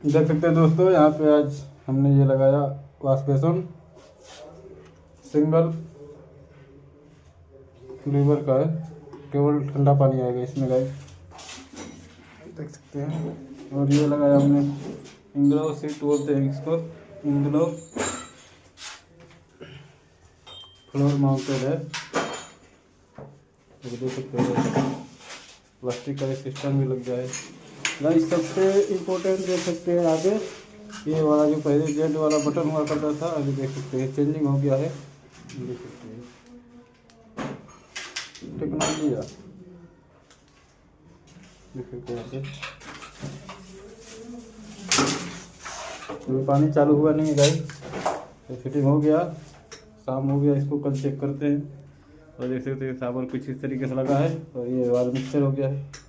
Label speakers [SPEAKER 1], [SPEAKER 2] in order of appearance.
[SPEAKER 1] देख सकते हैं दोस्तों, यहाँ पे आज हमने ये लगाया वॉश बेसन, सिंगल लीवर का है, केवल ठंडा पानी आएगा इसमें गाइस, देख सकते हैं। और ये लगाया हमने इंग्लो सीट बोलते हैं इसको, इंग्लो फ्लोर माउंटेड है, तो देख सकते हैं प्लास्टिक का सिस्टम भी लग जाए गाइस। सबसे इम्पोर्टेंट देख सकते हैं आगे ये वाला जो पहले जेड वाला बटन हुआ करता था, अभी देख सकते हैं चेंजिंग हो गया है, देख सकते हैं टेक्नोलॉजी है, देख सकते हैं यहाँ पे पानी चालू हुआ नहीं है गाइस, तो फिटिंग हो गया, शाम हो गया, इसको कल चेक करते हैं। और देख सकते हैं साबुन कुछ इस तरीके से लगा है, और ये वाला मिक्सचर हो गया है।